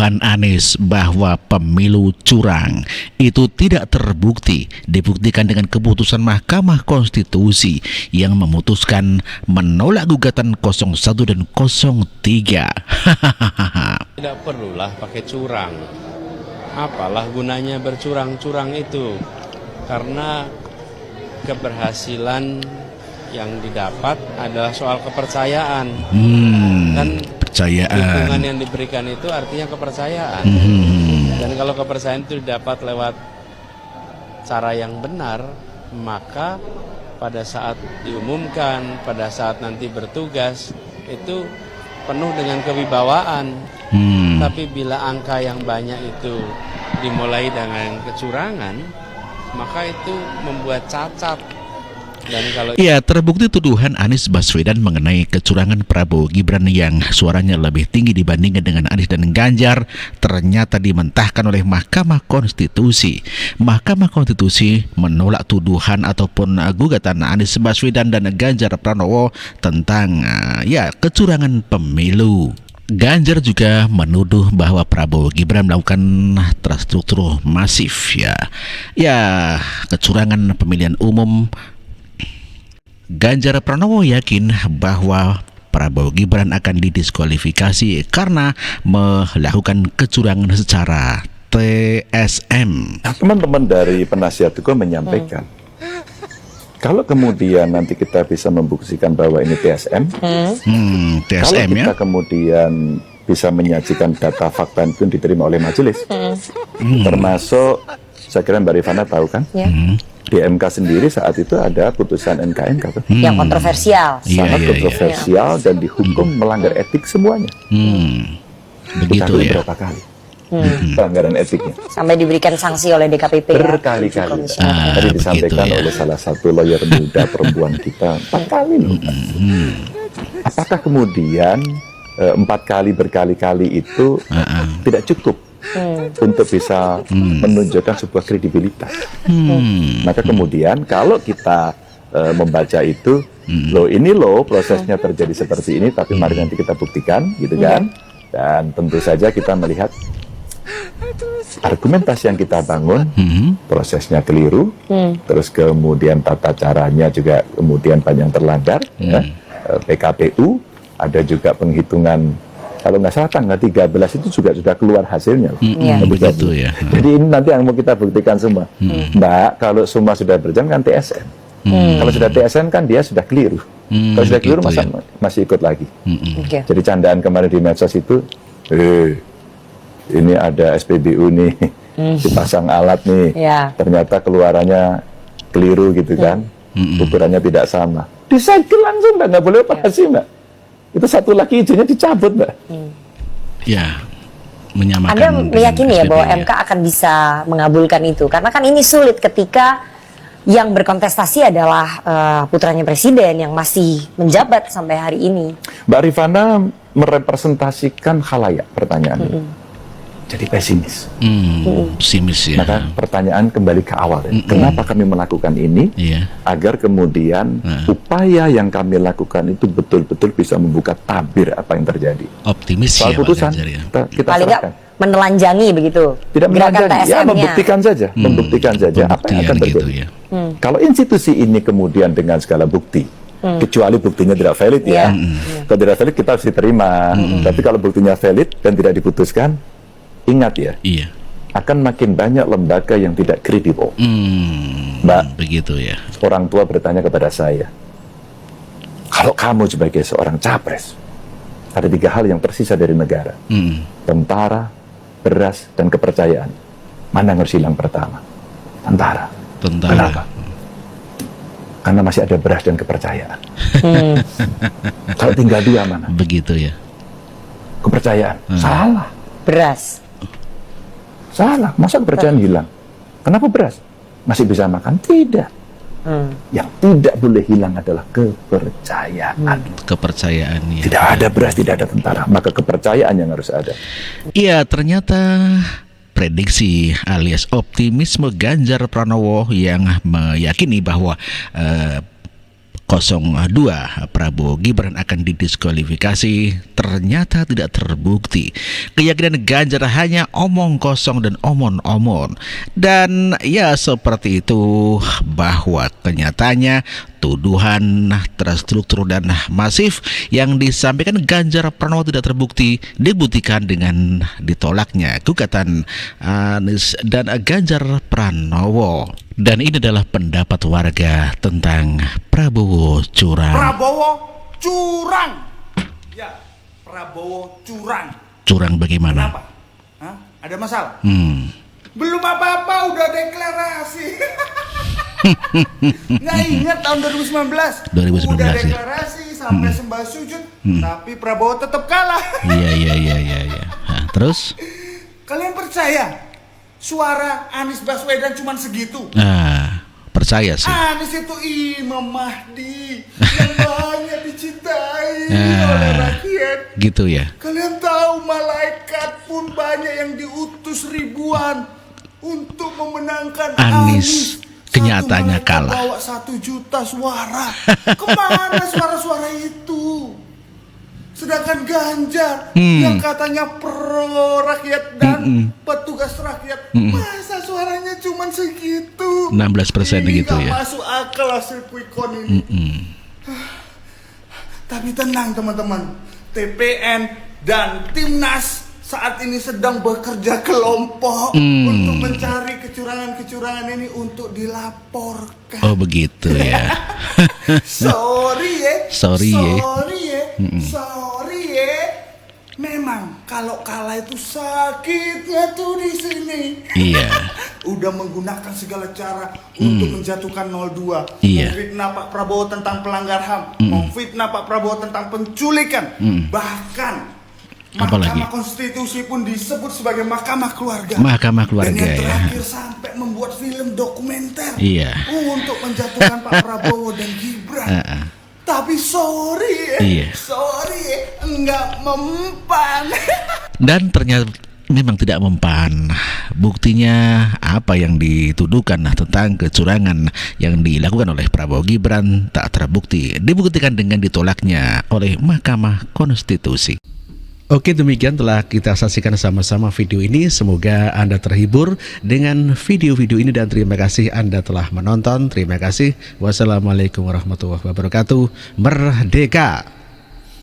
tuduhan Anies bahwa pemilu curang itu tidak terbukti dibuktikan dengan keputusan Mahkamah Konstitusi yang memutuskan menolak gugatan 01 dan 03. Tidak perlulah pakai curang. Apalah gunanya bercurang-curang itu? Karena keberhasilan yang didapat adalah soal kepercayaan. Dan dukungan yang diberikan itu artinya kepercayaan. Dan kalau kepercayaan itu didapat lewat cara yang benar, maka pada saat diumumkan, pada saat nanti bertugas, itu penuh dengan kewibawaan. Tapi bila angka yang banyak itu dimulai dengan kecurangan, maka itu membuat cacat. Dan kalau terbukti tuduhan Anies Baswedan mengenai kecurangan Prabowo Gibran yang suaranya lebih tinggi dibandingkan dengan Anies dan Ganjar ternyata dimentahkan oleh Mahkamah Konstitusi. Mahkamah Konstitusi menolak tuduhan ataupun gugatan Anies Baswedan dan Ganjar Pranowo tentang kecurangan pemilu. Ganjar juga menuduh bahwa Prabowo Gibran melakukan terstruktur masif kecurangan pemilihan umum. Ganjar Pranowo yakin bahwa Prabowo Gibran akan didiskualifikasi karena melakukan kecurangan secara TSM. Teman-teman dari penasihat hukum menyampaikan, kalau kemudian nanti kita bisa membuktikan bahwa ini TSM, kalau kita kemudian bisa menyajikan data fakta itu diterima oleh majelis, termasuk saya kira Mbak Rifana tahu kan, di MK sendiri saat itu ada putusan MK yang kontroversial, sangat kontroversial dan dihukum melanggar etik semuanya. Begitu ya. Berapa kali pelanggaran etiknya? Sampai diberikan sanksi oleh DKPP berkali-kali. Tadi disampaikan oleh salah satu lawyer muda perempuan kita 4 kali loh. Apakah kemudian 4 kali berkali-kali itu tidak cukup untuk bisa menunjukkan sebuah kredibilitas? Maka kemudian kalau kita membaca itu, prosesnya terjadi seperti ini, tapi mari nanti kita buktikan, gitu kan? Dan tentu saja kita melihat argumentasi yang kita bangun, prosesnya keliru, terus kemudian tata caranya juga kemudian banyak yang terlanggar, PKPU, ada juga penghitungan. Kalau nggak salah tanggal 13 itu juga sudah keluar hasilnya. Begitu ya. Jadi ini nanti yang mau kita buktikan semua. Mbak, kalau semua sudah berjalan kan TSN. Kalau sudah TSN kan dia sudah keliru. Kalau sudah keliru masih ikut lagi. Jadi candaan kemarin di medsos itu, ini ada SPBU nih, dipasang alat nih, ternyata keluarannya keliru gitu kan, ukurannya tidak sama. Disegel langsung Mbak, nggak boleh operasi Mbak. Itu satu lagi izinnya dicabut Mbak. Menyamakan. Anda meyakini ya bahwa MK akan bisa mengabulkan itu? Karena kan ini sulit ketika yang berkontestasi adalah putranya presiden yang masih menjabat sampai hari ini. Mbak Rifana merepresentasikan khalayak pertanyaan. Jadi pesimis. Pesimis ya. Maka pertanyaan kembali ke awal. Kenapa kami melakukan ini? Agar kemudian upaya yang kami lakukan itu betul-betul bisa membuka tabir apa yang terjadi. Optimis soal ya putusan, kita paling nggak menelanjangi begitu. Tidak menelanjangi, membuktikan saja. Membuktikan saja apa yang akan terjadi. Gitu, Kalau institusi ini kemudian dengan segala bukti, kecuali buktinya tidak valid kalau tidak valid kita harus diterima. Tapi kalau buktinya valid dan tidak diputuskan, ingat ya, akan makin banyak lembaga yang tidak kredibel. Mbak, begitu ya. Orang tua bertanya kepada saya, kalau kamu sebagai seorang capres, ada 3 hal yang tersisa dari negara: tentara, beras, dan kepercayaan. Mana yang harus hilang pertama? Tentara. Kenapa? Karena masih ada beras dan kepercayaan. Kalau tinggal 2 mana? Begitu ya. Kepercayaan. Salah. Beras. Salah, masa kepercayaan hilang? Kenapa beras? Masih bisa makan? Tidak. Yang tidak boleh hilang adalah kepercayaan. Kepercayaan ya. Tidak ada beras, tidak ada tentara, maka kepercayaan yang harus ada. Iya, ternyata prediksi alias optimisme Ganjar Pranowo yang meyakini bahwa 02 Prabowo Gibran akan didiskualifikasi ternyata tidak terbukti. Keyakinan Ganjar hanya omong kosong dan omon-omon. Dan ya seperti itu, bahwa kenyataannya tuduhan terstruktur dan masif yang disampaikan Ganjar Pranowo tidak terbukti, dibuktikan dengan ditolaknya gugatan Anies dan Ganjar Pranowo. Dan ini adalah pendapat warga tentang Prabowo curang. Prabowo curang. Ya, Prabowo curang. Curang bagaimana? Kenapa? Hah? Ada masalah? Belum apa-apa udah deklarasi. Nggak ingat tahun 2019 udah deklarasi sampai sembah sujud, tapi Prabowo tetap kalah. Iya. Terus? Kalian percaya suara Anies Baswedan cuma segitu? Percaya sih. Anies itu Imam Mahdi yang banyak dicintai oleh rakyat. Gitu ya. Kalian tahu malaikat pun banyak yang diutus ribuan untuk memenangkan Anies. Kenyataannya kalah. Bawa 1 juta suara. Kemana suara-suara itu? Sedangkan Ganjar yang katanya pro rakyat dan petugas rakyat, masa suaranya cuma segitu? 16% ini gitu ya. Masuk akal hasil quick count ini. Tapi tenang teman-teman, TPN dan Timnas saat ini sedang bekerja kelompok untuk mencari kecurangan-kecurangan ini untuk dilaporkan. Oh begitu ya. Sorry ya. Memang kalau kalah itu sakitnya tuh di sini. Iya. Udah menggunakan segala cara untuk menjatuhkan 02. Iya. Memfitnah Pak Prabowo tentang pelanggar HAM, memfitnah Pak Prabowo tentang penculikan, bahkan Mahkamah Konstitusi pun disebut sebagai Mahkamah Keluarga. Mahkamah Keluarga. Dan yang terakhir sampai membuat film dokumenter untuk menjatuhkan Pak Prabowo dan Gibran. Tapi sorry enggak mempan. Dan ternyata memang tidak mempan. Buktinya apa yang dituduhkan tentang kecurangan yang dilakukan oleh Prabowo Gibran tak terbukti. Dibuktikan dengan ditolaknya oleh Mahkamah Konstitusi. Oke, demikian telah kita saksikan sama-sama video ini. Semoga Anda terhibur dengan video-video ini dan terima kasih Anda telah menonton. Terima kasih. Wassalamualaikum warahmatullahi wabarakatuh. Merdeka!